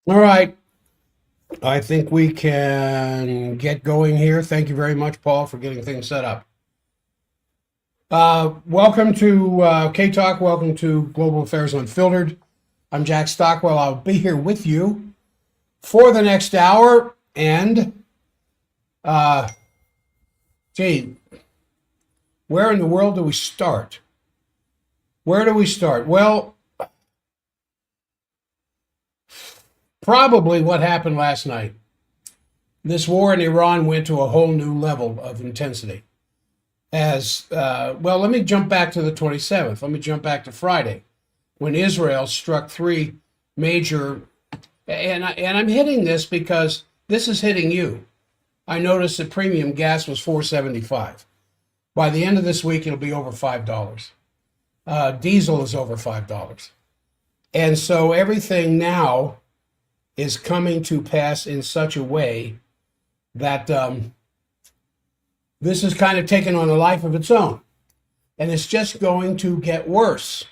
All right. I think we can get going here. Thank you very much, Paul, for getting things set up. Welcome to K Talk. Welcome to Global Affairs Unfiltered. I'm Jack Stockwell. I'll be here with you for the next hour. And, uh, gee, where in the world do we start? Where do we start? Well, probably what happened last night. This war in Iran went to a whole new level of intensity. Let me jump back to the 27th. Let me jump back to Friday when Israel struck three major, and I'm hitting this because this is hitting you. I noticed that premium gas was $4.75. By the end of this week, it'll be over $5. Diesel is over $5. And so everything now is coming to pass in such a way that this is kind of taking on a life of its own. And it's just going to get worse.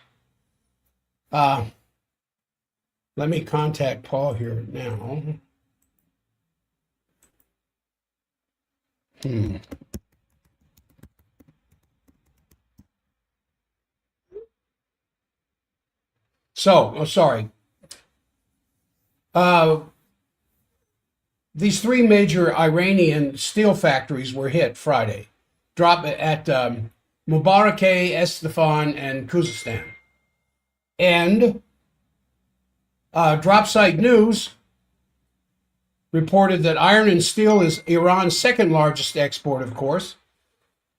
Let me contact Paul here now. Hmm. Sorry. Uh, these three major Iranian steel factories were hit Friday. Drop at Mubarakeh, Esfahan, and Khuzestan. And Dropsite News reported that iron and steel is Iran's second largest export, of course,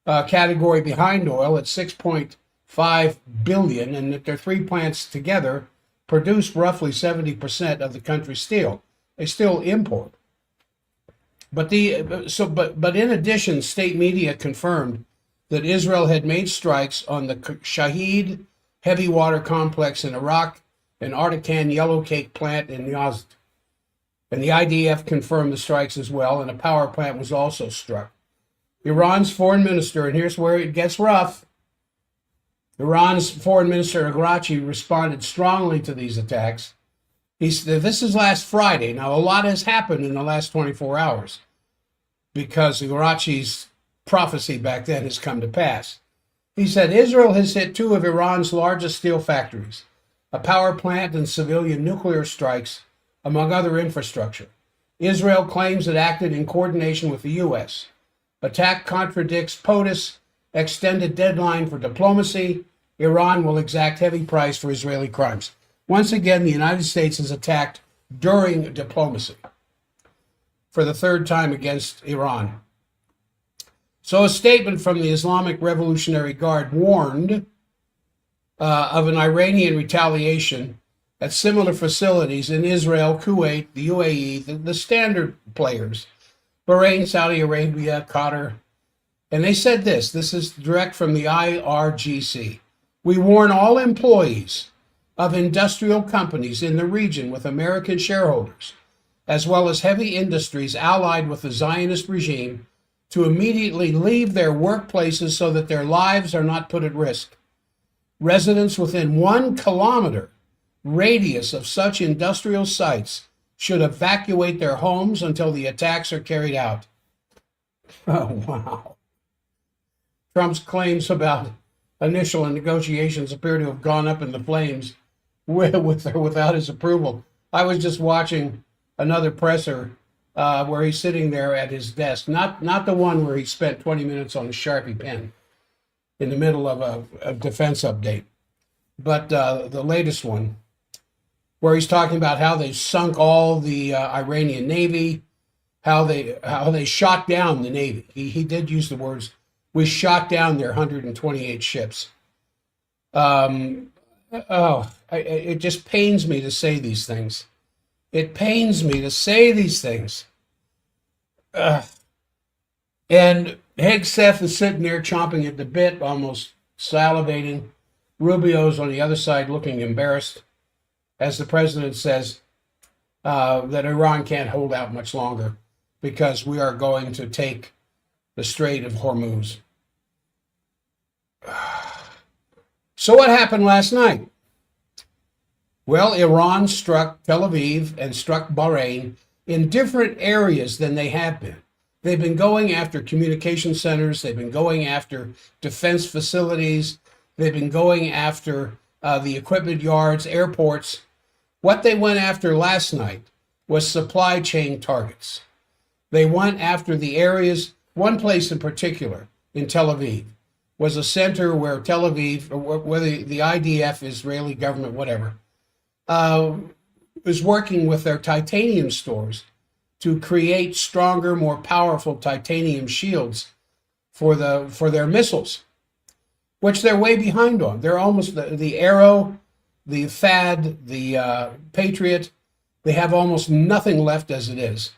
category behind oil at 6.5 billion, and that their three plants together produce roughly 70% of the country's steel. They still import. But in addition, state media confirmed that Israel had made strikes on the Shahid heavy water complex in Iraq and Artican yellowcake plant in Yazd. And the IDF confirmed the strikes as well, and a power plant was also struck. Iran's foreign minister, and here's where it gets rough. Iran's foreign minister Araghchi responded strongly to these attacks. He said, this is last Friday. Now, a lot has happened in the last 24 hours because Araghchi's prophecy back then has come to pass. He said, Israel has hit two of Iran's largest steel factories, a power plant and civilian nuclear strikes, among other infrastructure. Israel claims it acted in coordination with the U.S. Attack contradicts POTUS extended deadline for diplomacy. Iran will exact heavy price for Israeli crimes. Once again, the United States is attacked during diplomacy for the third time against Iran. So a statement from the Islamic Revolutionary Guard warned of an Iranian retaliation at similar facilities in Israel, Kuwait, the UAE, the standard players, Bahrain, Saudi Arabia, Qatar. And they said this is direct from the IRGC. We warn all employees of industrial companies in the region with American shareholders, as well as heavy industries allied with the Zionist regime, to immediately leave their workplaces so that their lives are not put at risk. Residents within 1 kilometer radius of such industrial sites should evacuate their homes until the attacks are carried out. Oh, wow. Trump's claims about initial negotiations appear to have gone up in the flames with or without his approval. I was just watching another presser where he's sitting there at his desk, not the one where he spent 20 minutes on a Sharpie pen in the middle of a defense update, but the latest one, where he's talking about how they sunk all the Iranian Navy, how they shot down the Navy. He did use the words, we shot down their 128 ships. It just pains me to say these things. It pains me to say these things. And Hegseth is sitting there chomping at the bit, almost salivating. Rubio's on the other side looking embarrassed as the president says that Iran can't hold out much longer because we are going to take the Strait of Hormuz. So what happened last night? Well, Iran struck Tel Aviv and struck Bahrain in different areas than they have been. They've been going after communication centers. They've been going after defense facilities. They've been going after the equipment yards, airports. What they went after last night was supply chain targets. They went after the areas, one place in particular in Tel Aviv was a center where Tel Aviv, or where the IDF, Israeli government, whatever, was working with their titanium stores to create stronger, more powerful titanium shields for their missiles, which they're way behind on. They're almost the Arrow, the THAAD, the Patriot. They have almost nothing left as it is.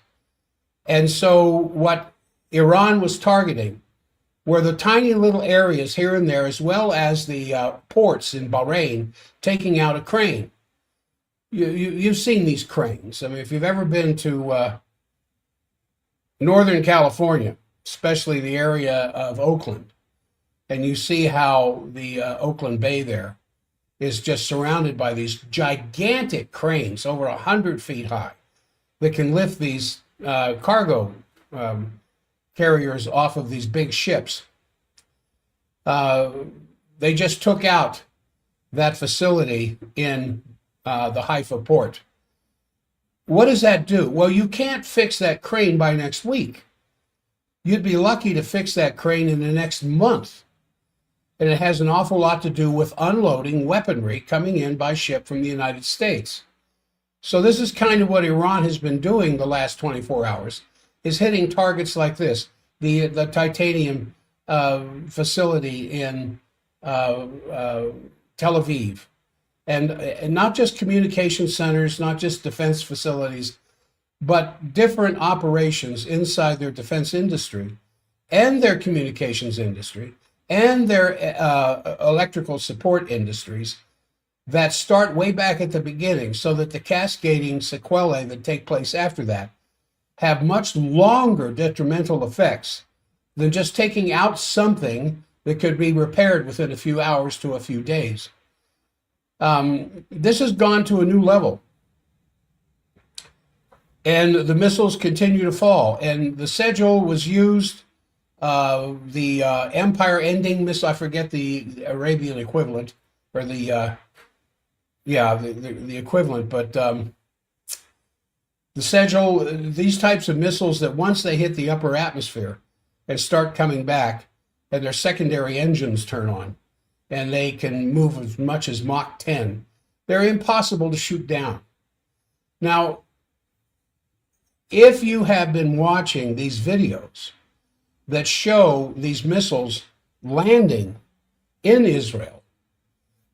And so what Iran was targeting were the tiny little areas here and there, as well as the ports in Bahrain, taking out a crane. You've seen these cranes. I mean, if you've ever been to Northern California, especially the area of Oakland, and you see how the Oakland Bay there is just surrounded by these gigantic cranes, over 100 feet high, that can lift these cargo carriers off of these big ships. They just took out that facility in the Haifa port. What does that do? Well, you can't fix that crane by next week. You'd be lucky to fix that crane in the next month. And it has an awful lot to do with unloading weaponry coming in by ship from the United States. So this is kind of what Iran has been doing the last 24 hours, is hitting targets like this. The titanium facility in Tel Aviv. And not just communication centers, not just defense facilities, but different operations inside their defense industry and their communications industry and their electrical support industries that start way back at the beginning, so that the cascading sequelae that take place after that have much longer detrimental effects than just taking out something that could be repaired within a few hours to a few days. This has gone to a new level. And the missiles continue to fall. And the Sejal was used, the empire-ending missile, I forget the Arabian equivalent, or the equivalent, but the Sejal, these types of missiles that once they hit the upper atmosphere and start coming back, and their secondary engines turn on, and they can move as much as Mach 10, they're impossible to shoot down. Now, if you have been watching these videos that show these missiles landing in Israel,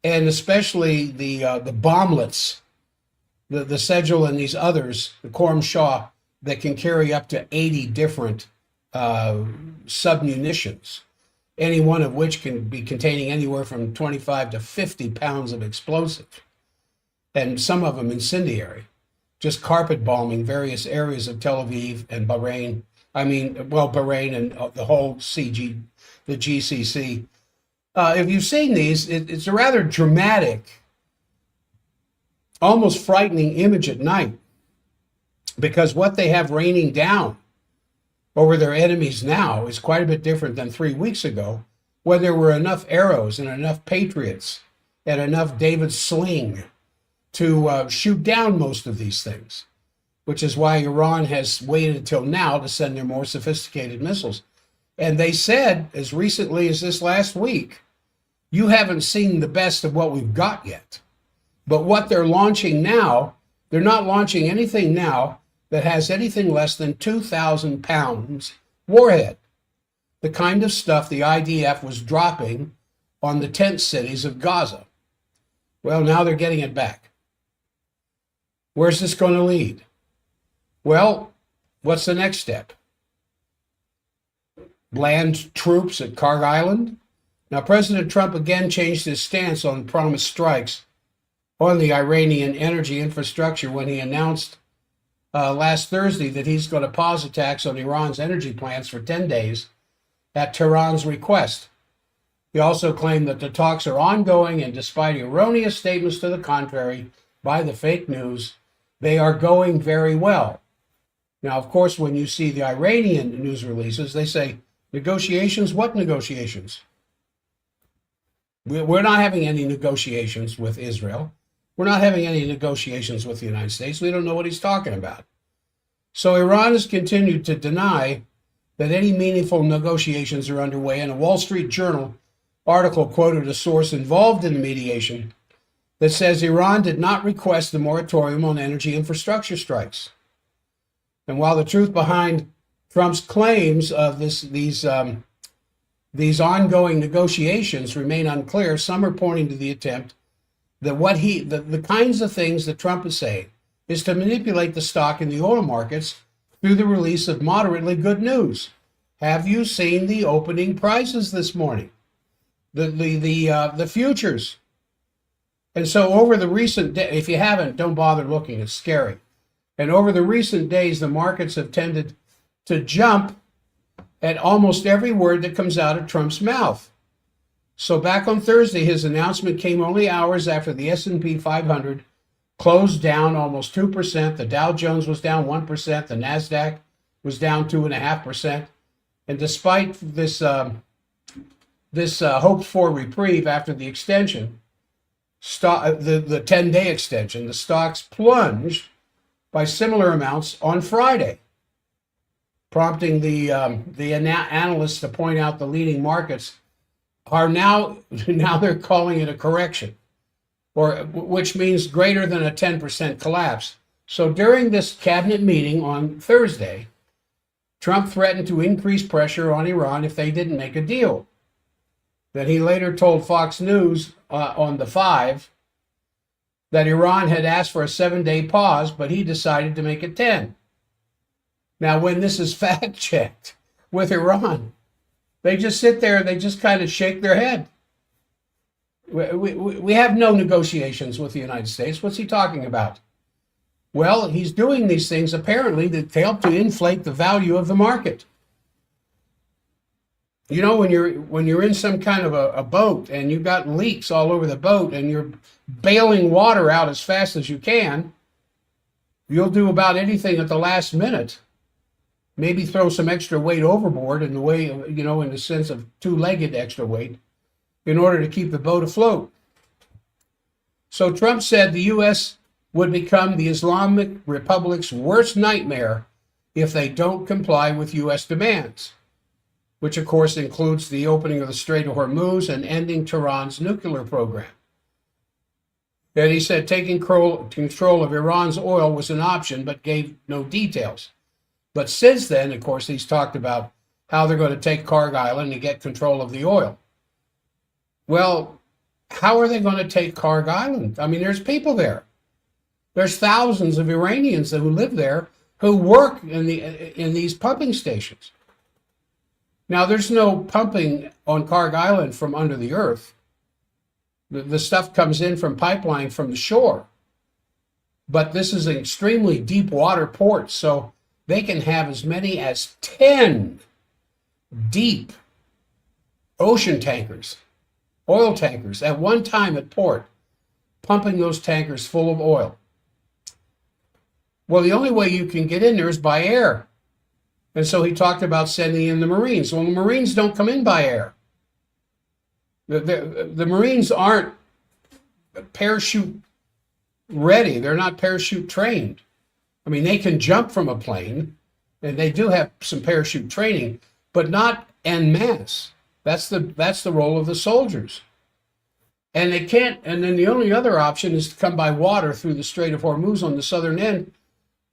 and especially the bomblets, the Sejal and these others, the Khorram Shah, that can carry up to 80 different submunitions, any one of which can be containing anywhere from 25 to 50 pounds of explosive, and some of them incendiary, just carpet bombing various areas of Tel Aviv and Bahrain. Bahrain and the whole the GCC. If you've seen these, it's a rather dramatic, almost frightening image at night, because what they have raining down over their enemies now is quite a bit different than 3 weeks ago, where there were enough arrows and enough Patriots and enough David Sling to shoot down most of these things, which is why Iran has waited until now to send their more sophisticated missiles. And they said, as recently as this last week, you haven't seen the best of what we've got yet. But what they're launching now, they're not launching anything now that has anything less than 2,000 pounds warhead, the kind of stuff the IDF was dropping on the tent cities of Gaza. Well, now they're getting it back. Where's this going to lead? Well, what's the next step? Land troops at Kharg Island? Now, President Trump again changed his stance on promised strikes on the Iranian energy infrastructure when he announced last Thursday that he's going to pause attacks on Iran's energy plants for 10 days at Tehran's request. He also claimed that the talks are ongoing, and despite erroneous statements to the contrary, by the fake news, they are going very well. Now, of course, when you see the Iranian news releases, they say, negotiations? What negotiations? We're not having any negotiations with Israel. We're not having any negotiations with the United States. We don't know what he's talking about. So Iran has continued to deny that any meaningful negotiations are underway, and a Wall Street Journal article quoted a source involved in the mediation that says Iran did not request the moratorium on energy infrastructure strikes. And while the truth behind Trump's claims of these ongoing negotiations remain unclear, some are pointing to the attempt that the kinds of things that Trump is saying is to manipulate the stock in the oil markets through the release of moderately good news. Have you seen the opening prices this morning? The futures. And so over the recent day, if you haven't, don't bother looking, it's scary. And over the recent days, the markets have tended to jump at almost every word that comes out of Trump's mouth. So back on Thursday, his announcement came only hours after the S&P 500 closed down almost 2%. The Dow Jones was down 1%. The NASDAQ was down 2.5%. And despite this hoped for reprieve after the extension, the 10-day extension, the stocks plunged by similar amounts on Friday, prompting the analysts to point out the leading markets are now they're calling it a correction, which means greater than a 10% collapse. So during this cabinet meeting on Thursday, Trump threatened to increase pressure on Iran if they didn't make a deal. Then he later told Fox News on the 5 that Iran had asked for a 7-day pause, but he decided to make it 10. Now, when this is fact-checked with Iran, they just sit there and they just kind of shake their head. We have no negotiations with the United States. What's he talking about? Well, he's doing these things apparently to help to inflate the value of the market. You know, when you're in some kind of a boat and you've got leaks all over the boat and you're bailing water out as fast as you can, you'll do about anything at the last minute. Maybe throw some extra weight overboard in the sense of two-legged extra weight in order to keep the boat afloat. So Trump said the U.S. would become the Islamic Republic's worst nightmare if they don't comply with U.S. demands, which of course includes the opening of the Strait of Hormuz and ending Tehran's nuclear program. And he said taking control of Iran's oil was an option, but gave no details. But since then, of course, he's talked about how they're going to take Kharg Island and get control of the oil. Well, how are they going to take Kharg Island? I mean, there's people there. There's thousands of Iranians who live there who work in these pumping stations. Now, there's no pumping on Kharg Island from under the earth. The stuff comes in from pipeline from the shore. But this is an extremely deep water port, so they can have as many as 10 deep ocean tankers, oil tankers, at one time at port, pumping those tankers full of oil. Well, the only way you can get in there is by air. And so he talked about sending in the Marines. Well, the Marines don't come in by air. The Marines aren't parachute ready. They're not parachute trained. I mean, they can jump from a plane, and they do have some parachute training, but not en masse. That's the role of the soldiers. And they can't, and then the only other option is to come by water through the Strait of Hormuz on the southern end,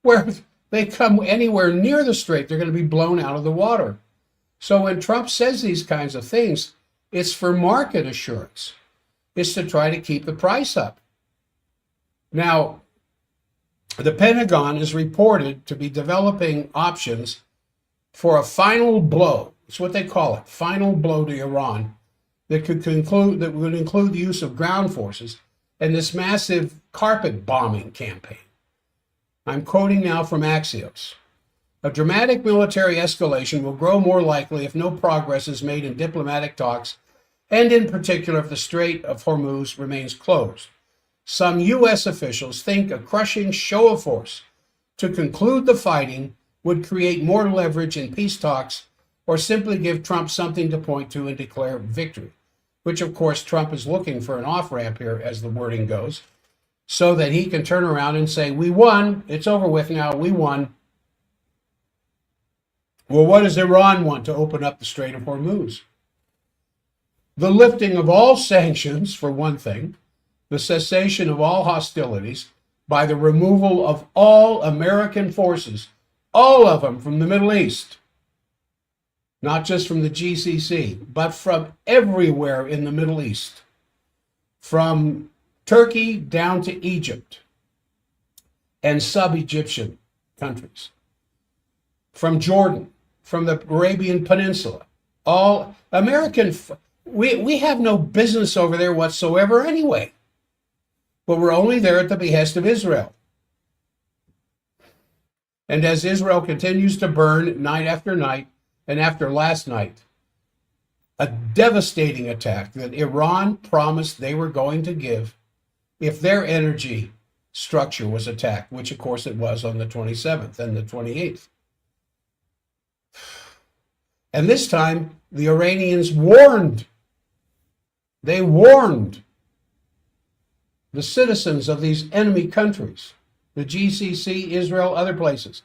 where if they come anywhere near the strait, they're going to be blown out of the water. So when Trump says these kinds of things, it's for market assurance. It's to try to keep the price up. Now, the Pentagon is reported to be developing options for a final blow. It's what they call it, final blow to Iran, that would include the use of ground forces and this massive carpet bombing campaign. I'm quoting now from Axios. A dramatic military escalation will grow more likely if no progress is made in diplomatic talks, and in particular if the Strait of Hormuz remains closed. some U.S. officials think a crushing show of force to conclude the fighting would create more leverage in peace talks or simply give Trump something to point to and declare victory, which of course Trump is looking for an off-ramp here, as the wording goes, so that he can turn around and say, we won, it's over with now, we won. Well, what does Iran want? To open up the Strait of Hormuz. The lifting of all sanctions, for one thing, the cessation of all hostilities by the removal of all American forces, all of them from the Middle East, not just from the GCC, but from everywhere in the Middle East, from Turkey down to Egypt and sub-Egyptian countries, from Jordan, from the Arabian Peninsula, all American. We have no business over there whatsoever anyway, but we're only there at the behest of Israel. And as Israel continues to burn night after night, and after last night, a devastating attack that Iran promised they were going to give if their energy structure was attacked, which of course it was on the 27th and the 28th. And this time, the Iranians warned. They warned the citizens of these enemy countries, the GCC, Israel, other places.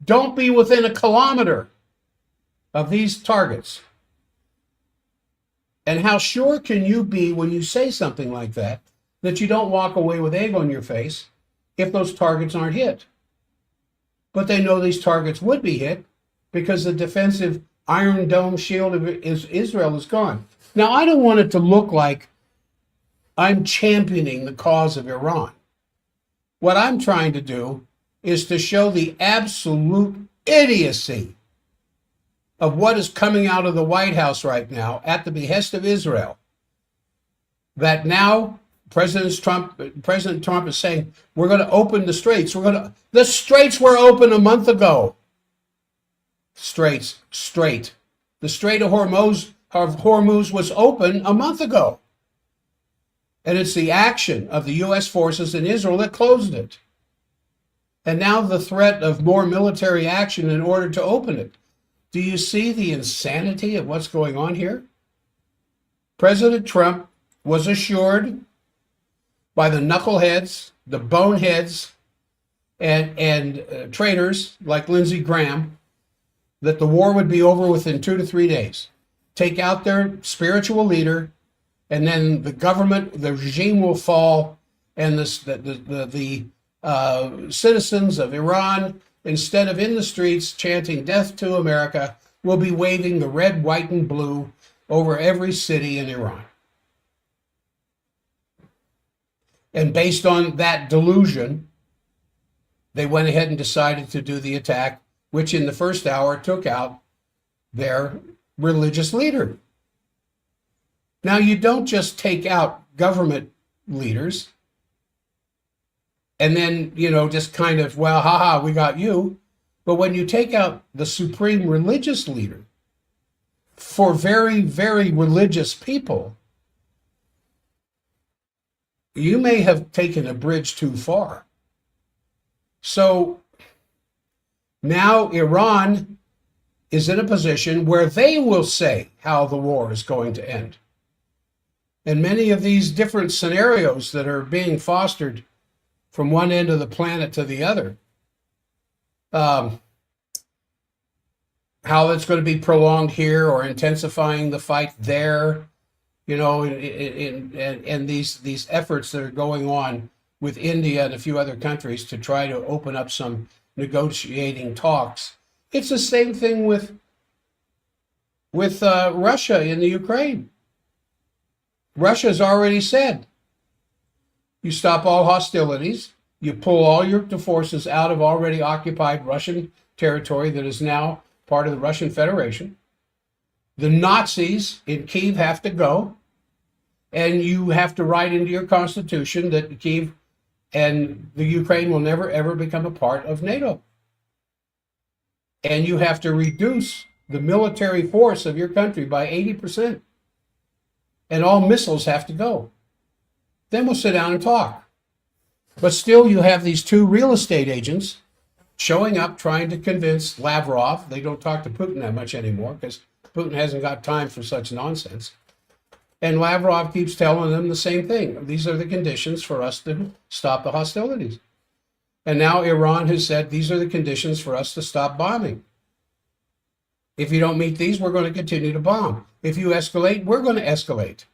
Don't be within a kilometer of these targets. And how sure can you be when you say something like that you don't walk away with egg on your face if those targets aren't hit? But they know these targets would be hit because the defensive Iron Dome shield of Israel is gone. Now, I don't want it to look like I'm championing the cause of Iran. What I'm trying to do is to show the absolute idiocy of what is coming out of the White House right now at the behest of Israel. That now President Trump is saying, we're going to open the straits. The straits were open a month ago. Strait. The Strait of Hormuz was open a month ago. And it's the action of the U.S. forces in Israel that closed it. And now the threat of more military action in order to open it. Do you see the insanity of what's going on here? President Trump was assured by the knuckleheads, the boneheads, and traitors like Lindsey Graham that the war would be over within 2 to 3 days. Take out their spiritual leader, and then the government, the regime will fall, and the citizens of Iran, instead of in the streets chanting death to America, will be waving the red, white, and blue over every city in Iran. And based on that delusion, they went ahead and decided to do the attack, which in the first hour took out their religious leader. Now, you don't just take out government leaders and then, just kind of, well, haha, we got you. But when you take out the supreme religious leader for very, very religious people, you may have taken a bridge too far. So now Iran is in a position where they will say how the war is going to end. And many of these different scenarios that are being fostered from one end of the planet to the other, how it's going to be prolonged here or intensifying the fight there, and these efforts that are going on with India and a few other countries to try to open up some negotiating talks. It's the same thing with Russia in the Ukraine. Russia's already said, you stop all hostilities, you pull all your forces out of already occupied Russian territory that is now part of the Russian Federation. The Nazis in Kyiv have to go, and you have to write into your constitution that Kyiv and the Ukraine will never, ever become a part of NATO. And you have to reduce the military force of your country by 80%. And all missiles have to go. Then we'll sit down and talk. But still, you have these two real estate agents showing up trying to convince Lavrov. They don't talk to Putin that much anymore because Putin hasn't got time for such nonsense. And Lavrov keeps telling them the same thing. These are the conditions for us to stop the hostilities. And now Iran has said these are the conditions for us to stop bombing. If you don't meet these, we're going to continue to bomb. If you escalate, we're going to escalate.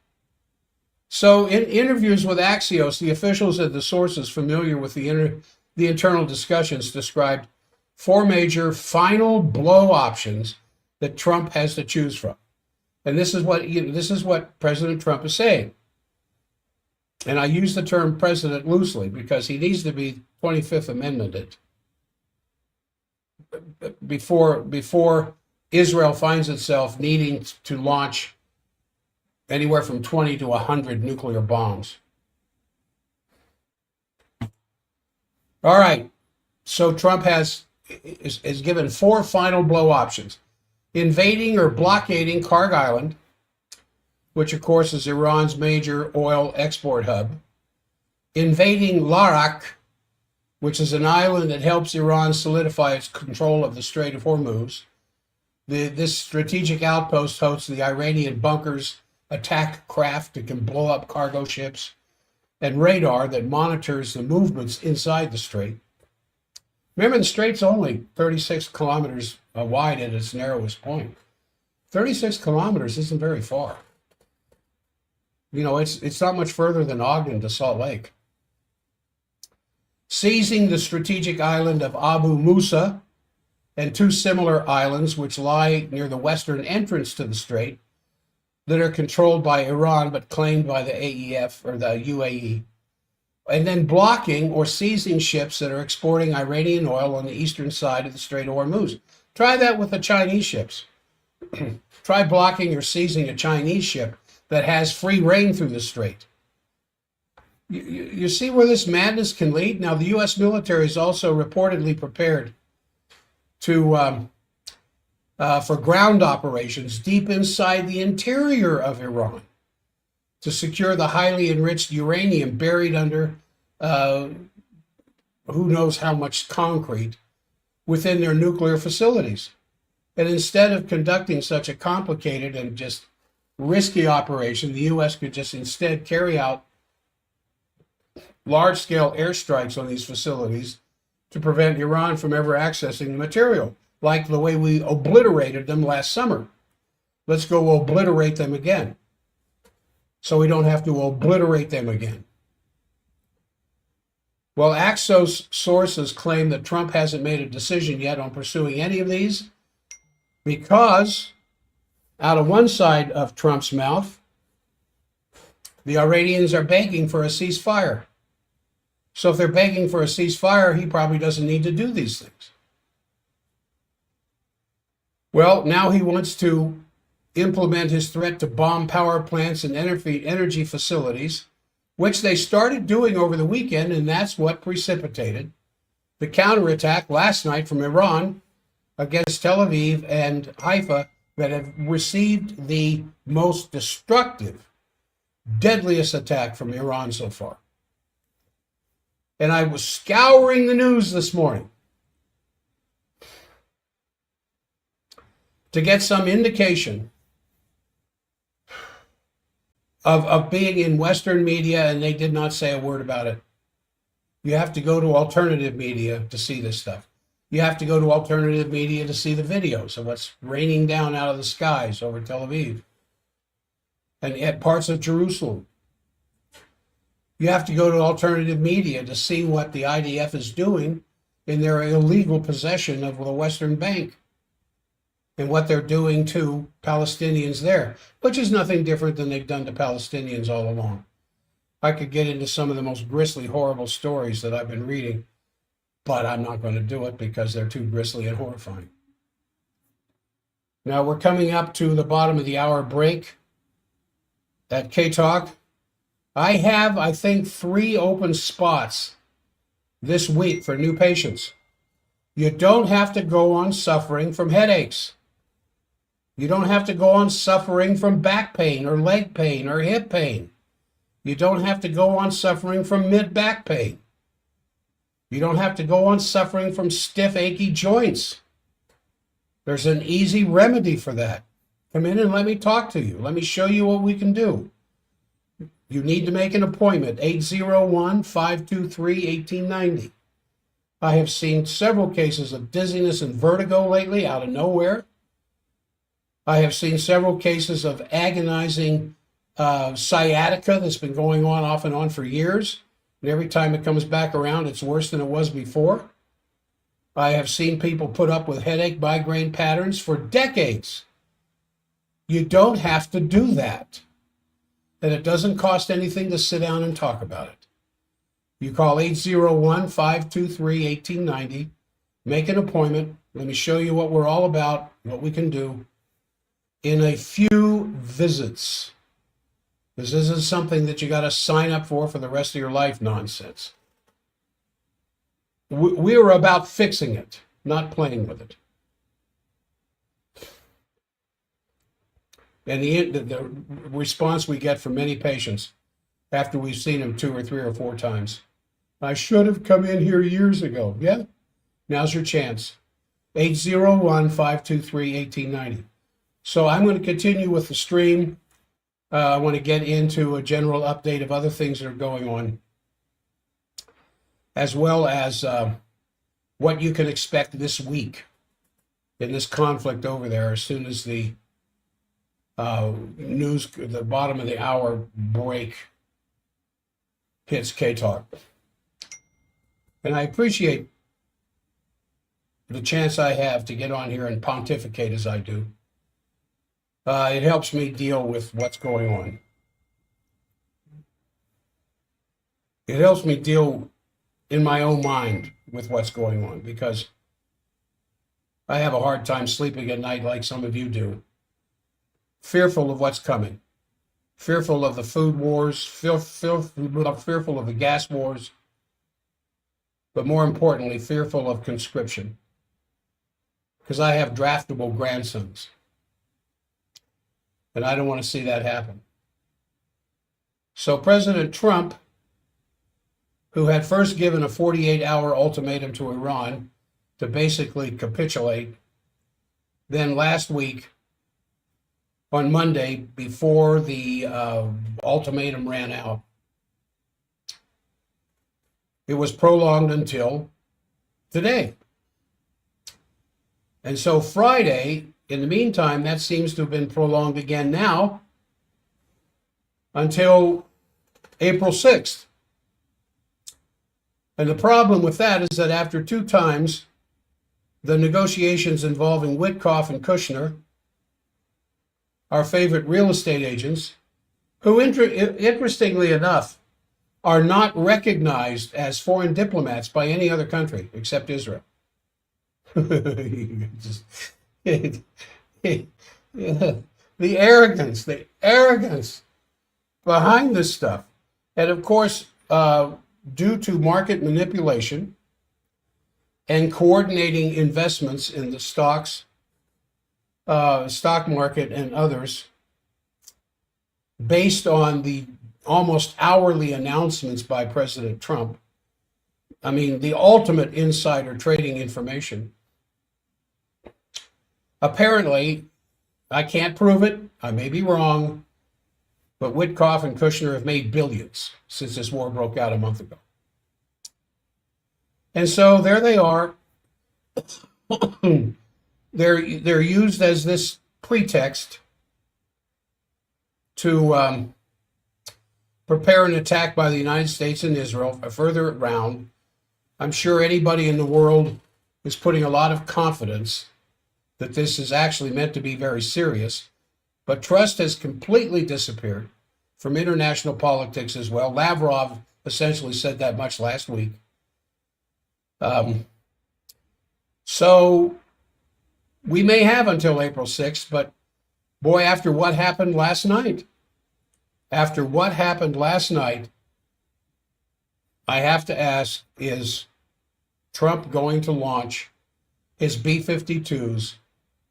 So in interviews with Axios, the officials and the sources familiar with the internal discussions described four major final blow options that Trump has to choose from. And this is what President Trump is saying. And I use the term president loosely because he needs to be 25th Amendmented before Israel finds itself needing to launch anywhere from 20 to 100 nuclear bombs. All right, so Trump is given four final blow options. Invading or blockading Karg Island, which of course is Iran's major oil export hub. Invading Larak, which is an island that helps Iran solidify its control of the Strait of Hormuz. This strategic outpost hosts the Iranian bunkers, attack craft that can blow up cargo ships, and radar that monitors the movements inside the strait. Remember, the strait's only 36 kilometers wide at its narrowest point. 36 kilometers isn't very far. You know, it's not much further than Ogden to Salt Lake. Seizing the strategic island of Abu Musa and two similar islands which lie near the western entrance to the strait that are controlled by Iran but claimed by the AEF or the UAE. And then blocking or seizing ships that are exporting Iranian oil on the eastern side of the Strait of Hormuz. Try that with the Chinese ships. Try blocking or seizing a Chinese ship that has free reign through the strait. You see where this madness can lead? Now, the U.S. military is also reportedly prepared to for ground operations deep inside the interior of Iran to secure the highly enriched uranium buried under who knows how much concrete within their nuclear facilities. And instead of conducting such a complicated and just risky operation, the U.S. could just instead carry out large-scale airstrikes on these facilities to prevent Iran from ever accessing the material, like the way we obliterated them last summer. Let's go obliterate them again, so we don't have to obliterate them again. Well, Axios sources claim that Trump hasn't made a decision yet on pursuing any of these because out of one side of Trump's mouth, the Iranians are begging for a ceasefire. So if they're begging for a ceasefire, he probably doesn't need to do these things. Well, now he wants to implement his threat to bomb power plants and energy facilities, which they started doing over the weekend, and that's what precipitated the counterattack last night from Iran against Tel Aviv and Haifa that have received the most destructive, deadliest attack from Iran so far. And I was scouring the news this morning to get some indication of being in Western media, and they did not say a word about it. You have to go to alternative media to see this stuff. You have to go to alternative media to see the videos of what's raining down out of the skies over Tel Aviv and at parts of Jerusalem. You have to go to alternative media to see what the IDF is doing in their illegal possession of the Western Bank and what they're doing to Palestinians there, which is nothing different than they've done to Palestinians all along. I could get into some of the most grisly, horrible stories that I've been reading, but I'm not going to do it because they're too grisly and horrifying. Now we're coming up to the bottom of the hour break at K-Talk. I have, I think, 3 open spots this week for new patients. You don't have to go on suffering from headaches. You don't have to go on suffering from back pain or leg pain or hip pain. You don't have to go on suffering from mid-back pain. You don't have to go on suffering from stiff, achy joints. There's an easy remedy for that. Come in and let me talk to you. Let me show you what we can do. You need to make an appointment, 801-523-1890. I have seen several cases of dizziness and vertigo lately out of nowhere. I have seen several cases of agonizing sciatica that's been going on off and on for years. And every time it comes back around, it's worse than it was before. I have seen people put up with headache, migraine patterns for decades. You don't have to do that. And it doesn't cost anything to sit down and talk about it. You call 801-523-1890, make an appointment. Let me show you what we're all about, what we can do in a few visits. This isn't something that you got to sign up for the rest of your life nonsense. We are about fixing it, not playing with it. And the response we get from many patients after we've seen them 2 or 3 or 4 times, I should have come in here years ago. Yeah, now's your chance. 801-523-1890. So I'm going to continue with the stream. I want to get into a general update of other things that are going on, as well as what you can expect this week in this conflict over there as soon as the news, the bottom of the hour break hits K-Talk. And I appreciate the chance I have to get on here and pontificate as I do. It helps me deal with what's going on. It helps me deal in my own mind with what's going on, because I have a hard time sleeping at night like some of you do. Fearful of what's coming. Fearful of the food wars, fearful of the gas wars, but more importantly, fearful of conscription. Because I have draftable grandsons. And I don't want to see that happen. So President Trump, who had first given a 48-hour ultimatum to Iran to basically capitulate, then last week, on Monday, before the ultimatum ran out, it was prolonged until today. And so Friday, in the meantime, that seems to have been prolonged again now until April 6th. And the problem with that is that after 2 times, the negotiations involving Witkoff and Kushner, our favorite real estate agents, who interestingly enough are not recognized as foreign diplomats by any other country except Israel. The arrogance behind this stuff. And of course, due to market manipulation and coordinating investments in the stock market and others, based on the almost hourly announcements by President Trump, I mean, the ultimate insider trading information. Apparently, I can't prove it, I may be wrong, but Witkoff and Kushner have made billions since this war broke out a month ago. And so there they are. They're used as this pretext to prepare an attack by the United States and Israel, a further round. I'm sure anybody in the world is putting a lot of confidence that this is actually meant to be very serious, but trust has completely disappeared from international politics as well. Lavrov essentially said that much last week. So we may have until April 6th, but boy, after what happened last night, I have to ask, is Trump going to launch his B-52s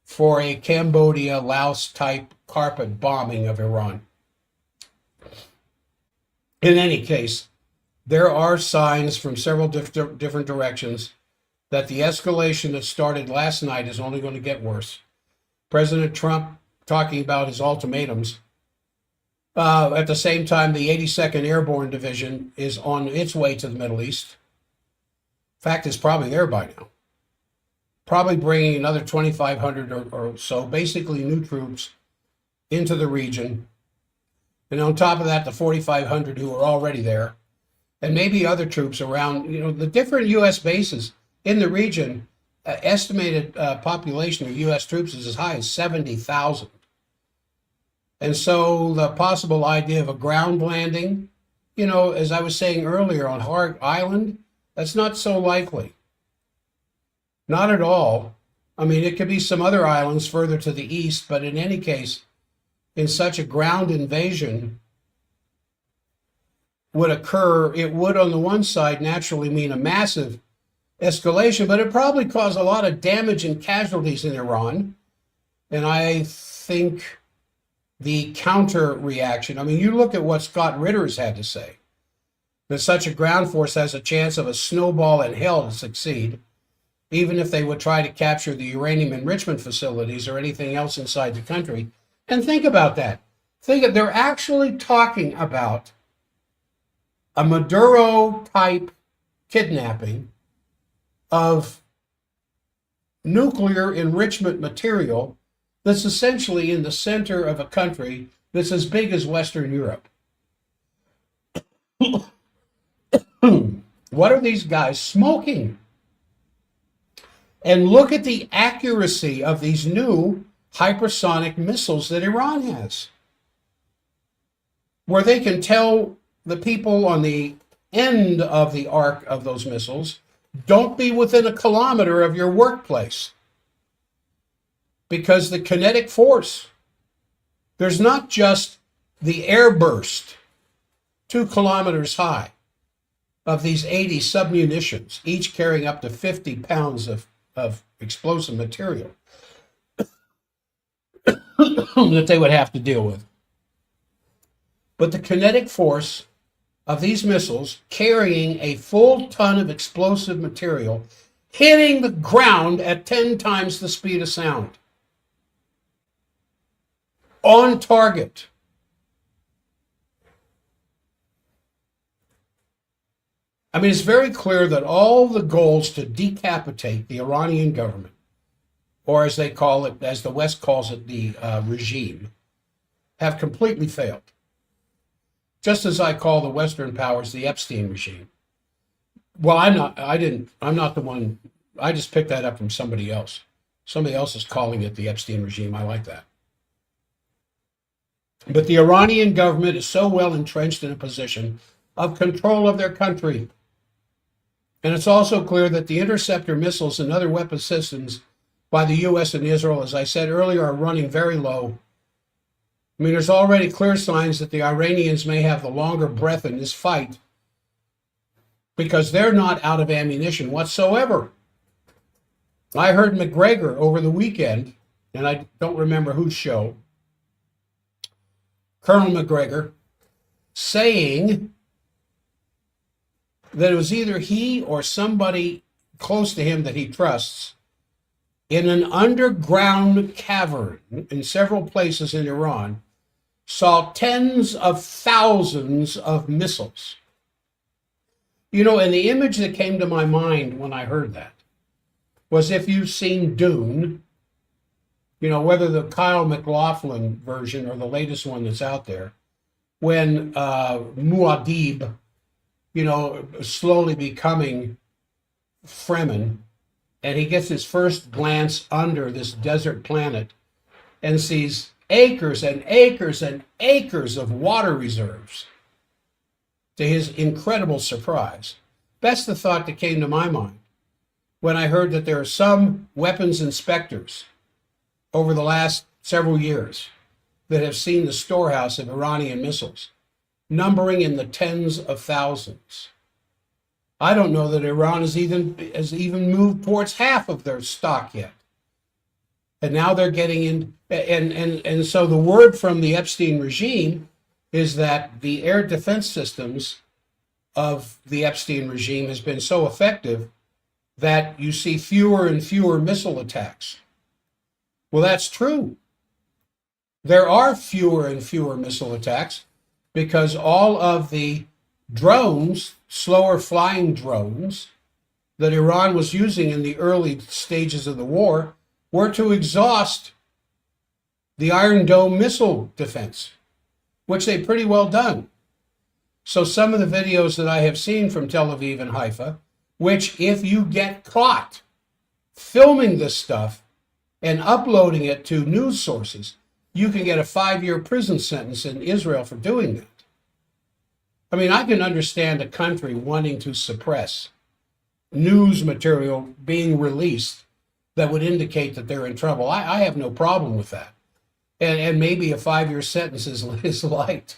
for a Cambodia, Laos-type carpet bombing of Iran? In any case, There are signs from several different directions that the escalation that started last night is only going to get worse. President Trump talking about his ultimatums. At the same time, the 82nd Airborne Division is on its way to the Middle East. In fact, it's probably there by now. Probably bringing another 2,500 or so, basically new troops into the region. And on top of that, the 4,500 who are already there, and maybe other troops around, the different U.S. bases in the region. Estimated population of U.S. troops is as high as 70,000. And so the possible idea of a ground landing, as I was saying earlier on Hart Island, that's not so likely. Not at all. I mean, it could be some other islands further to the east, but in any case, in such a ground invasion would occur, it would on the one side naturally mean a massive escalation, but it probably caused a lot of damage and casualties in Iran. And I think the counter reaction, I mean, you look at what Scott Ritter's had to say, that such a ground force has a chance of a snowball in hell to succeed, even if they would try to capture the uranium enrichment facilities or anything else inside the country. And think about that. They're actually talking about a Maduro type kidnapping of nuclear enrichment material that's essentially in the center of a country that's as big as Western Europe. What are these guys smoking? And look at the accuracy of these new hypersonic missiles that Iran has, where they can tell the people on the end of the arc of those missiles, don't be within a kilometer of your workplace. Because the kinetic force, there's not just the air burst 2 kilometers high of these 80 submunitions, each carrying up to 50 pounds of explosive material that they would have to deal with. But the kinetic force of these missiles carrying a full ton of explosive material hitting the ground at 10 times the speed of sound. On target. I mean, it's very clear that all the goals to decapitate the Iranian government, or as they call it, as the West calls it, the regime, have completely failed. Just as I call the Western powers the Epstein regime. Well, I'm not the one, I just picked that up from somebody else. Somebody else is calling it the Epstein regime. I like that. But the Iranian government is so well entrenched in a position of control of their country. And it's also clear that the interceptor missiles and other weapon systems by the U.S. and Israel, as I said earlier, are running very low. I mean, there's already clear signs that the Iranians may have the longer breath in this fight because they're not out of ammunition whatsoever. I heard McGregor over the weekend, and I don't remember whose show, Colonel McGregor, saying that it was either he or somebody close to him that he trusts in an underground cavern in several places in Iran saw tens of thousands of missiles. And the image that came to my mind when I heard that was, if you've seen Dune, whether the Kyle MacLachlan version or the latest one that's out there, when Muad'Dib, slowly becoming Fremen, and he gets his first glance under this desert planet and sees acres and acres and acres of water reserves. To his incredible surprise, that's the thought that came to my mind when I heard that there are some weapons inspectors over the last several years that have seen the storehouse of Iranian missiles, numbering in the tens of thousands. I don't know that Iran has even moved towards half of their stock yet. And now they're getting in, and so the word from the Epstein regime is that the air defense systems of the Epstein regime has been so effective that you see fewer and fewer missile attacks. Well, that's true. There are fewer and fewer missile attacks because all of the drones, slower flying drones, that Iran was using in the early stages of the war were to exhaust the Iron Dome missile defense, which they've pretty well done. So some of the videos that I have seen from Tel Aviv and Haifa, which if you get caught filming this stuff and uploading it to news sources, you can get a 5-year prison sentence in Israel for doing that. I mean, I can understand a country wanting to suppress news material being released that would indicate that they're in trouble. I have no problem with that. And maybe a 5-year sentence is light.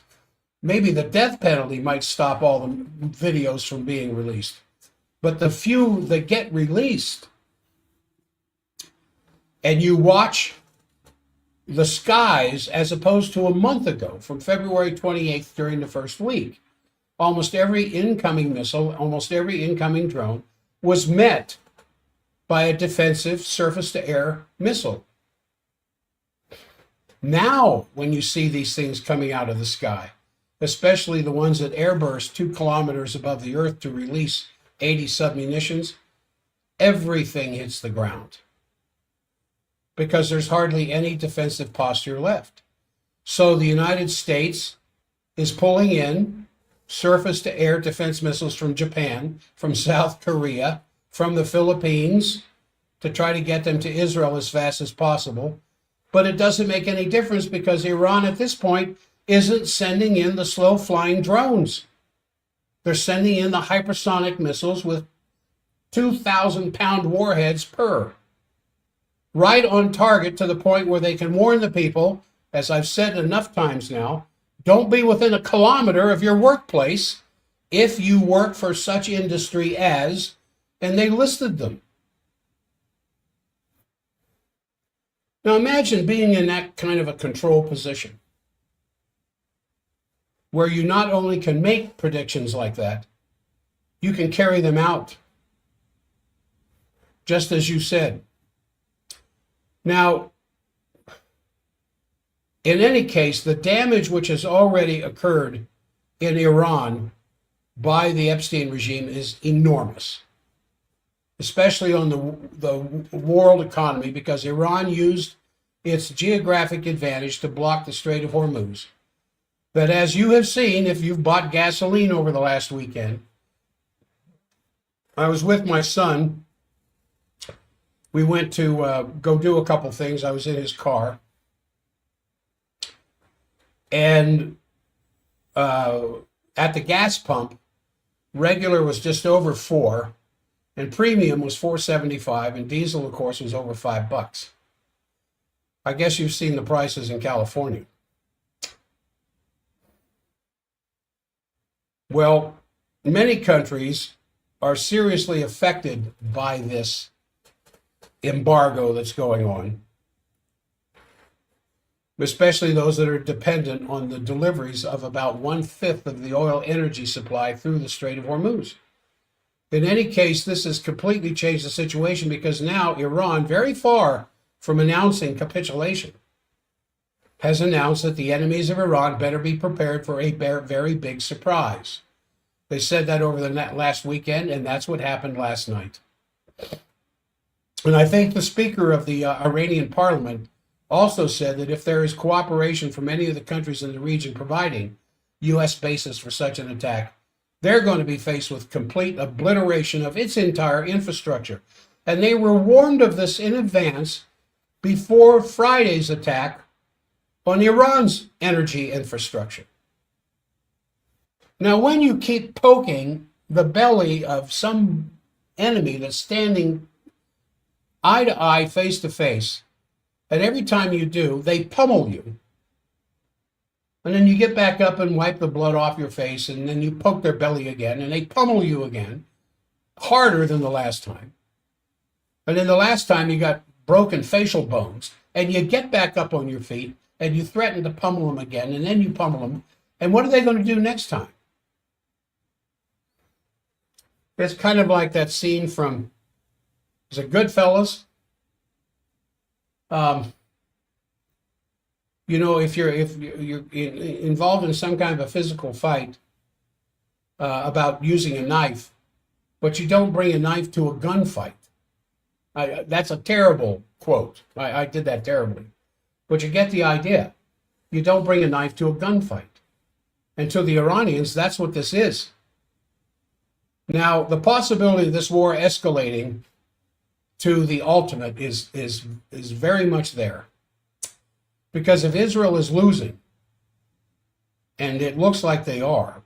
Maybe the death penalty might stop all the videos from being released. But the few that get released, and you watch the skies as opposed to a month ago, from February 28th during the first week, almost every incoming missile, almost every incoming drone was met by a defensive surface-to-air missile. Now, when you see these things coming out of the sky, especially the ones that airburst 2 kilometers above the earth to release 80 submunitions, everything hits the ground because there's hardly any defensive posture left. So the United States is pulling in surface-to-air defense missiles from Japan, from South Korea, from the Philippines, to try to get them to Israel as fast as possible. But it doesn't make any difference because Iran at this point isn't sending in the slow-flying drones. They're sending in the hypersonic missiles with 2,000-pound warheads per. Right on target to the point where they can warn the people, as I've said enough times now, don't be within a kilometer of your workplace if you work for such industry as, and they listed them. Now imagine being in that kind of a control position where you not only can make predictions like that, you can carry them out, just as you said. Now, in any case, the damage which has already occurred in Iran by the Epstein regime is enormous, especially on the world economy, because Iran used its geographic advantage to block the Strait of Hormuz. That, as you have seen, if you've bought gasoline over the last weekend, I was with my son. We went to go do a couple things. I was in his car. And at the gas pump, regular was just over $4, and premium was $4.75, and diesel, of course, was over $5. I guess you've seen the prices in California. Well, many countries are seriously affected by this embargo that's going on, especially those that are dependent on the deliveries of about 1/5 of the oil energy supply through the Strait of Hormuz. In any case, this has completely changed the situation because now Iran, very far from announcing capitulation, has announced that the enemies of Iran better be prepared for a very big surprise. They said that over the last weekend, and that's what happened last night. And I think the Speaker of the Iranian parliament also said that if there is cooperation from any of the countries in the region providing U.S. bases for such an attack, they're going to be faced with complete obliteration of its entire infrastructure. And they were warned of this in advance before Friday's attack on Iran's energy infrastructure. Now, when you keep poking the belly of some enemy that's standing eye to eye, face to face, and every time you do, they pummel you. And then you get back up and wipe the blood off your face, and then you poke their belly again, and they pummel you again, harder than the last time. And then the last time you got broken facial bones, and you get back up on your feet, and you threaten to pummel them again, and then you pummel them. And what are they going to do next time? It's kind of like that scene from, is it Goodfellas? Um, if you're involved in some kind of a physical fight about using a knife, but you don't bring a knife to a gunfight. That's a terrible quote. I did that terribly. But you get the idea. You don't bring a knife to a gunfight. And to the Iranians, that's what this is. Now, the possibility of this war escalating to the ultimate is very much there. Because if Israel is losing, and it looks like they are,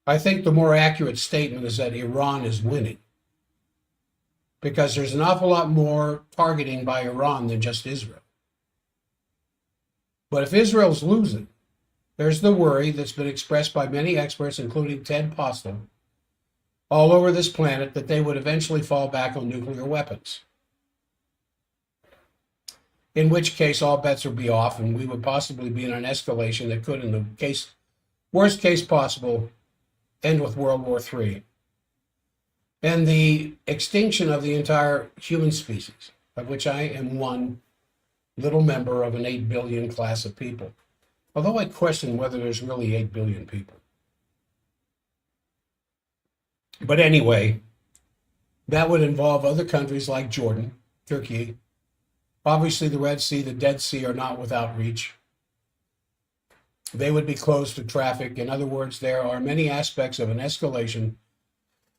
I think the more accurate statement is that Iran is winning. Because there's an awful lot more targeting by Iran than just Israel. But if Israel's losing, there's the worry that's been expressed by many experts, including Ted Postel, all over this planet, that they would eventually fall back on nuclear weapons. In which case all bets would be off, and we would possibly be in an escalation that could, in the worst case possible, end with World War III. And the extinction of the entire human species, of which I am one little member of an 8 billion class of people. Although I question whether there's really 8 billion people. But anyway, that would involve other countries like Jordan, Turkey. Obviously, the Red Sea, the Dead Sea are not without reach. They would be closed to traffic. In other words, there are many aspects of an escalation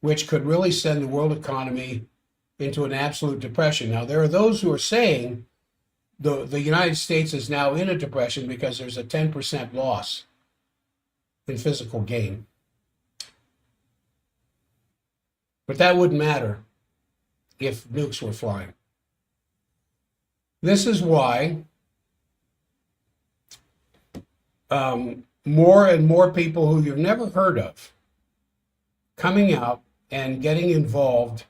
which could really send the world economy into an absolute depression. Now, there are those who are saying the United States is now in a depression because there's a 10% loss in physical gain. But that wouldn't matter if nukes were flying. This is why more and more people who you've never heard of coming out and getting involved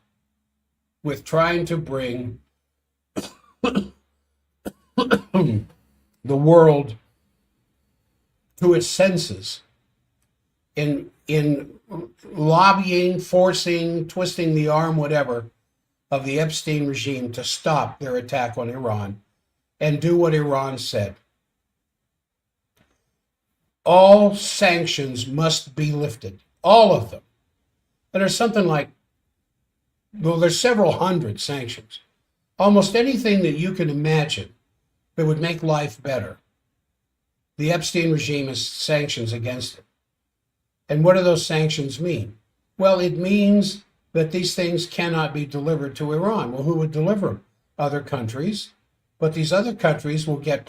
with trying to bring the world to its senses in lobbying, forcing, twisting the arm, whatever, of the Epstein regime to stop their attack on Iran and do what Iran said. All sanctions must be lifted, all of them. And there's something like, well, there's several hundred sanctions. Almost anything that you can imagine that would make life better. The Epstein regime has sanctions against it. And what do those sanctions mean? Well, it means that these things cannot be delivered to Iran. Well, who would deliver them? Other countries. But these other countries will get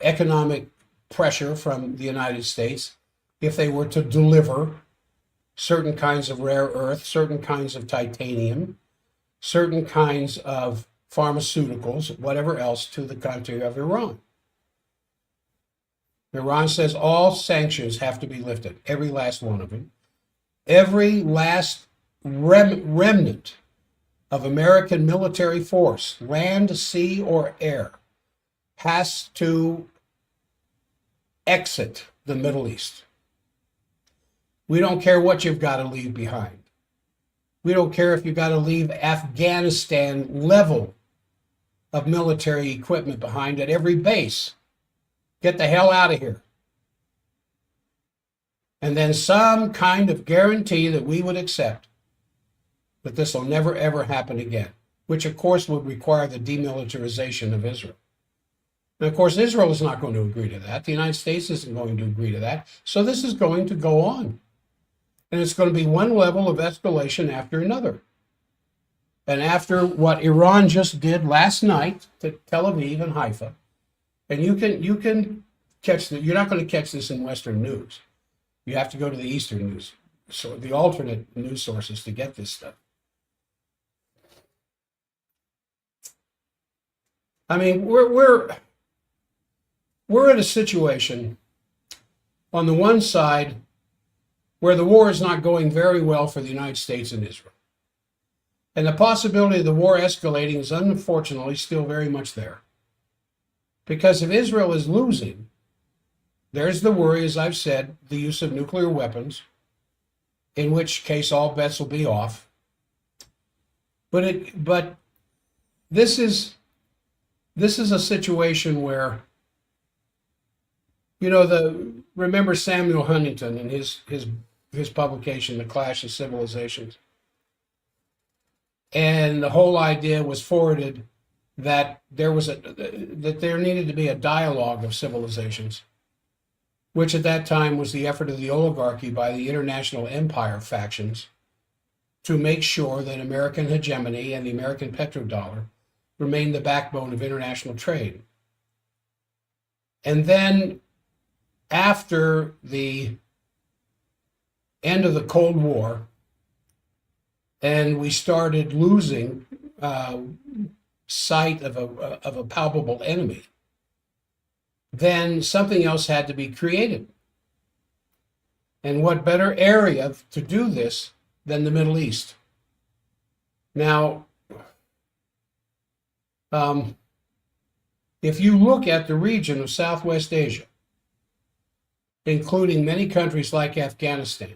economic pressure from the United States if they were to deliver certain kinds of rare earth, certain kinds of titanium, certain kinds of pharmaceuticals, whatever else, to the country of Iran. Iran says all sanctions have to be lifted, every last one of them. Every last remnant of American military force, land, sea, or air, has to exit the Middle East. We don't care what you've got to leave behind. We don't care if you've got to leave Afghanistan level of military equipment behind at every base. Get the hell out of here. And then some kind of guarantee that we would accept that this will never, ever happen again, which of course would require the demilitarization of Israel. And of course, Israel is not going to agree to that. The United States isn't going to agree to that. So this is going to go on. And it's going to be one level of escalation after another. And after what Iran just did last night to Tel Aviv and Haifa, and you can catch you're not going to catch this in Western news. You have to go to the Eastern news, so the alternate news sources to get this stuff. I mean, we're in a situation on the one side where the war is not going very well for the United States and Israel. And the possibility of the war escalating is unfortunately still very much there. Because if Israel is losing, there's the worry, as I've said, the use of nuclear weapons in which case all bets will be off. But this is a situation where, remember Samuel Huntington and his publication, The Clash of Civilizations. And the whole idea was forwarded that there needed to be a dialogue of civilizations, which at that time was the effort of the oligarchy by the international empire factions to make sure that American hegemony and the American petrodollar remained the backbone of international trade. And then after the end of the Cold War, and we started losing sight of a palpable enemy, then something else had to be created. And what better area to do this than the Middle East? Now, if you look at the region of Southwest Asia, including many countries like Afghanistan,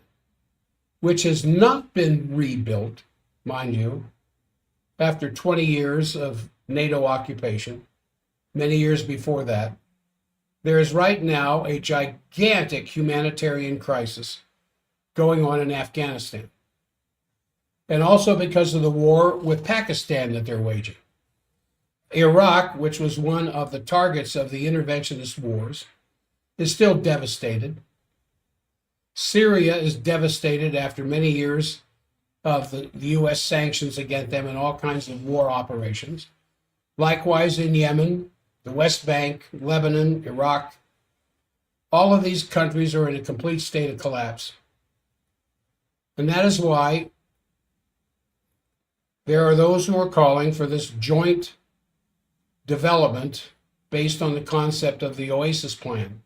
which has not been rebuilt, mind you, after 20 years of NATO occupation, many years before that, there is right now a gigantic humanitarian crisis going on in Afghanistan. And also because of the war with Pakistan that they're waging. Iraq, which was one of the targets of the interventionist wars, is still devastated. Syria is devastated after many years of the U.S. sanctions against them and all kinds of war operations. Likewise in Yemen, the West Bank, Lebanon, Iraq, all of these countries are in a complete state of collapse. And that is why there are those who are calling for this joint development based on the concept of the Oasis Plan.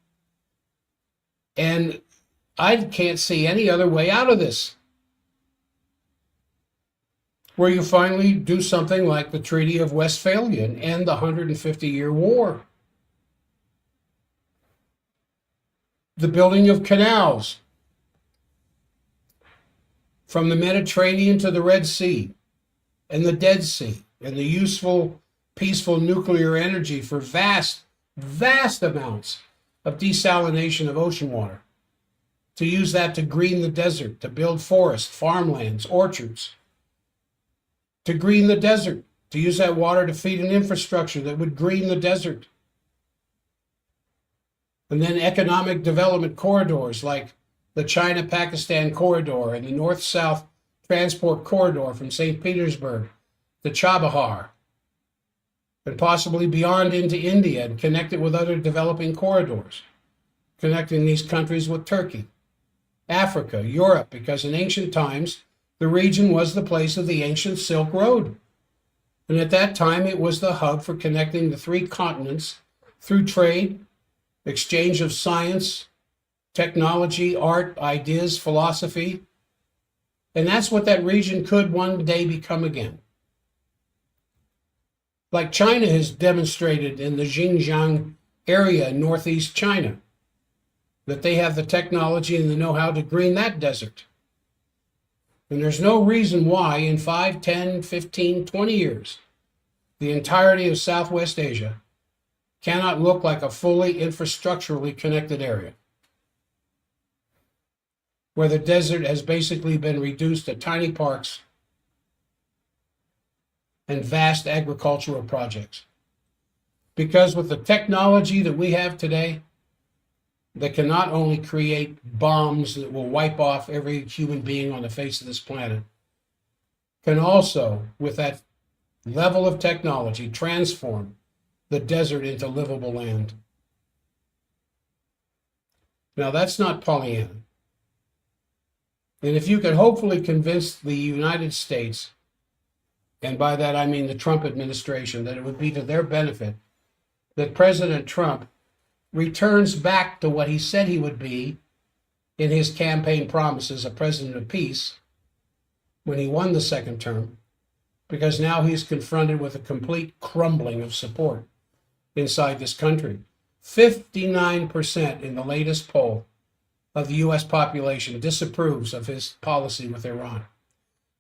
And I can't see any other way out of this, where you finally do something like the Treaty of Westphalia and end the 150-year war. The building of canals from the Mediterranean to the Red Sea and the Dead Sea, and the useful, peaceful nuclear energy for vast, vast amounts of desalination of ocean water, to use that to green the desert, to build forests, farmlands, orchards, to green the desert, to use that water to feed an infrastructure that would green the desert. And then economic development corridors like the China-Pakistan corridor and the north-south transport corridor from St. Petersburg to Chabahar, and possibly beyond into India, and connect it with other developing corridors, connecting these countries with Turkey, Africa, Europe, because in ancient times, the region was the place of the ancient Silk Road. And at that time, it was the hub for connecting the three continents through trade, exchange of science, technology, art, ideas, philosophy. And that's what that region could one day become again. Like China has demonstrated in the Xinjiang area in northeast China, that they have the technology and the know-how to green that desert. And there's no reason why in 5, 10, 15, 20 years, the entirety of Southwest Asia cannot look like a fully infrastructurally connected area, where the desert has basically been reduced to tiny parks and vast agricultural projects. Because with the technology that we have today, that can not only create bombs that will wipe off every human being on the face of this planet, can also, with that level of technology, transform the desert into livable land. Now, that's not Pollyanna. And if you could hopefully convince the United States, and by that I mean the Trump administration, that it would be to their benefit that President Trump returns back to what he said he would be in his campaign promises, a president of peace, when he won the second term, because now he's confronted with a complete crumbling of support inside this country. 59% in the latest poll of the U.S. population disapproves of his policy with Iran.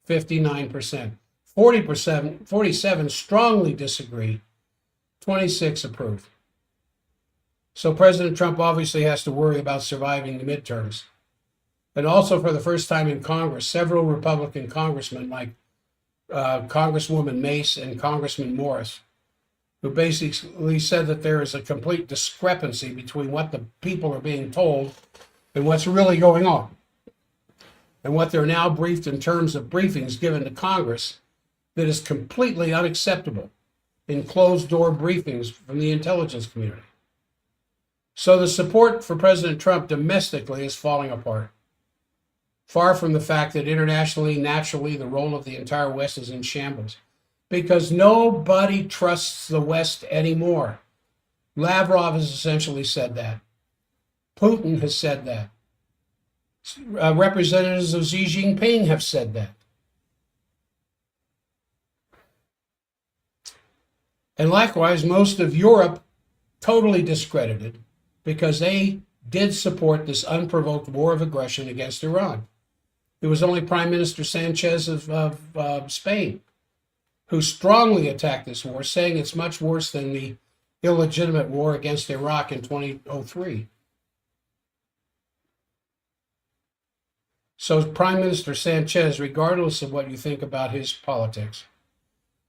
59%. 47 strongly disagree. 26 approve. So President Trump obviously has to worry about surviving the midterms. And also, for the first time in Congress, several Republican congressmen, like Congresswoman Mace and Congressman Morris, who basically said that there is a complete discrepancy between what the people are being told and what's really going on. And what they're now briefed in terms of briefings given to Congress that is completely unacceptable in closed-door briefings from the intelligence community. So the support for President Trump domestically is falling apart. Far from the fact that internationally, naturally, the role of the entire West is in shambles, because nobody trusts the West anymore. Lavrov has essentially said that. Putin has said that. Representatives of Xi Jinping have said that. And likewise, most of Europe totally discredited, because they did support this unprovoked war of aggression against Iran. It was only Prime Minister Sanchez of Spain who strongly attacked this war, saying it's much worse than the illegitimate war against Iraq in 2003. So Prime Minister Sanchez, regardless of what you think about his politics,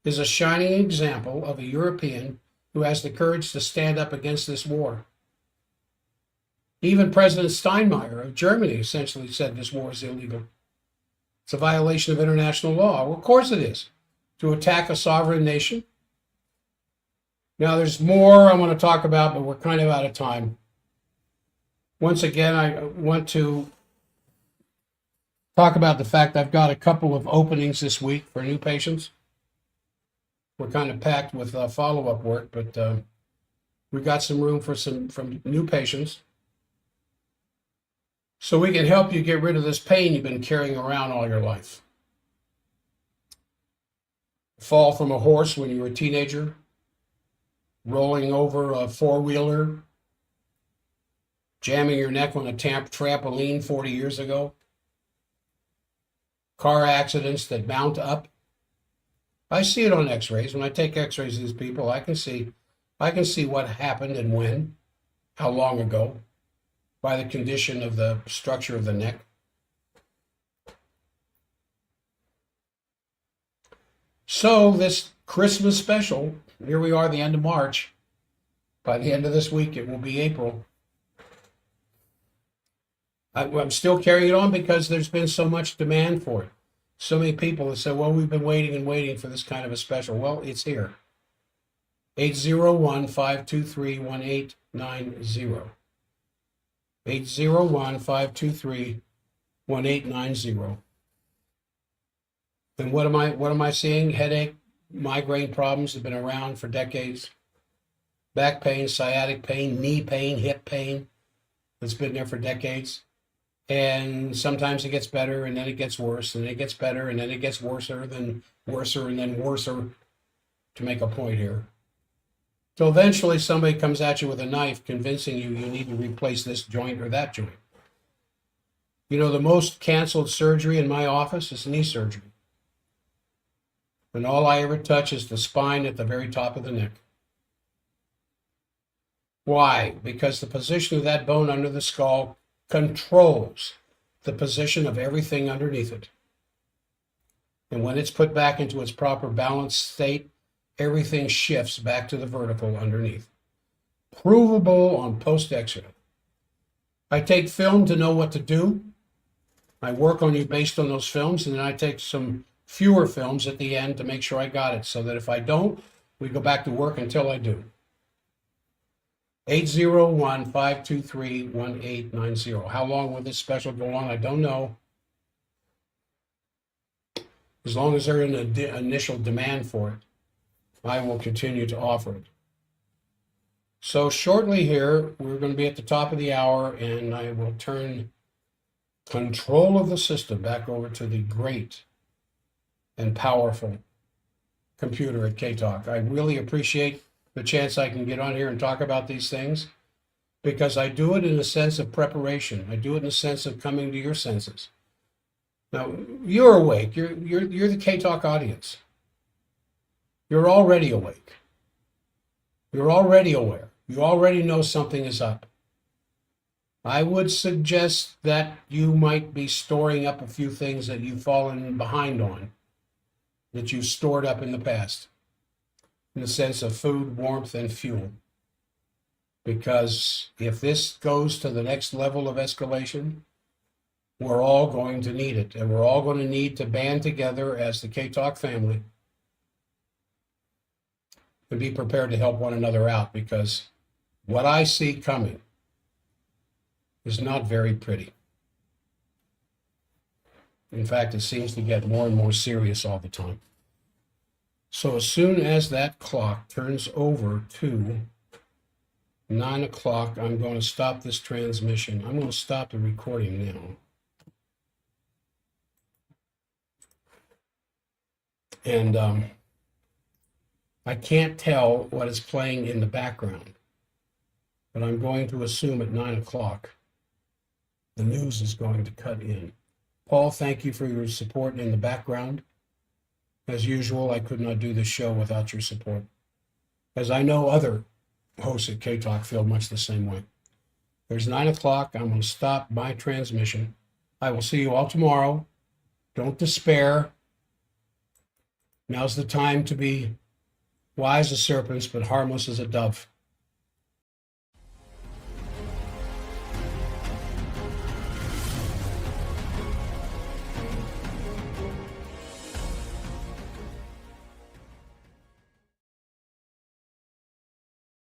is a shining example of a European who has the courage to stand up against this war. Even President Steinmeier of Germany essentially said this war is illegal. It's a violation of international law. Well, of course it is, to attack a sovereign nation. Now, there's more I want to talk about, but we're kind of out of time. Once again, I want to talk about the fact I've got a couple of openings this week for new patients. We're kind of packed with follow-up work, but we got some room for from new patients. So we can help you get rid of this pain you've been carrying around all your life. Fall from a horse when you were a teenager, rolling over a four-wheeler, jamming your neck on a trampoline 40 years ago, car accidents that mount up. I see it on x-rays. When I take x-rays of these people, I can see what happened and when, how long ago, by the condition of the structure of the neck. So this Christmas special, here we are, the end of March. By the end of this week, it will be April. I'm still carrying it on because there's been so much demand for it. So many people have said, well, we've been waiting and waiting for this kind of a special. Well, it's here. 801-523-1890. 801-523-1890. And what am I seeing? Headache, migraine problems have been around for decades. Back pain, sciatic pain, knee pain, hip pain. It's been there for decades. And sometimes it gets better, and then it gets worse, and it gets better, and then it gets worser, and then worser, to make a point here. So eventually somebody comes at you with a knife convincing you need to replace this joint or that joint. You know, the most canceled surgery in my office is knee surgery. And all I ever touch is the spine at the very top of the neck. Why? Because the position of that bone under the skull controls the position of everything underneath it. And when it's put back into its proper balanced state, everything shifts back to the vertical underneath. Provable on post x-ray. I take film to know what to do. I work on you based on those films, and then I take some fewer films at the end to make sure I got it, so that if I don't, we go back to work until I do. 801-523-1890. How long will this special go on? I don't know. As long as there's an initial demand for it, I will continue to offer it. So shortly here, we're going to be at the top of the hour, and I will turn control of the system back over to the great and powerful computer at K-Talk. I really appreciate the chance I can get on here and talk about these things, because I do it in a sense of preparation. I do it in a sense of coming to your senses. Now, you're awake. You're the K-Talk audience. You're already awake. You're already aware. You already know something is up. I would suggest that you might be storing up a few things that you've fallen behind on, that you've stored up in the past, in the sense of food, warmth, and fuel. Because if this goes to the next level of escalation, we're all going to need it, and we're all going to need to band together as the K-Talk family and be prepared to help one another out, because what I see coming is not very pretty. In fact, it seems to get more and more serious all the time. So as soon as that clock turns over to 9 o'clock, I'm going to stop this transmission. I'm going to stop the recording now. And I can't tell what is playing in the background, but I'm going to assume at 9 o'clock, the news is going to cut in. Paul, thank you for your support in the background. As usual, I could not do this show without your support, as I know other hosts at K-Talk feel much the same way. There's 9 o'clock. I'm going to stop my transmission. I will see you all tomorrow. Don't despair. Now's the time to be wise as serpents, but harmless as a dove.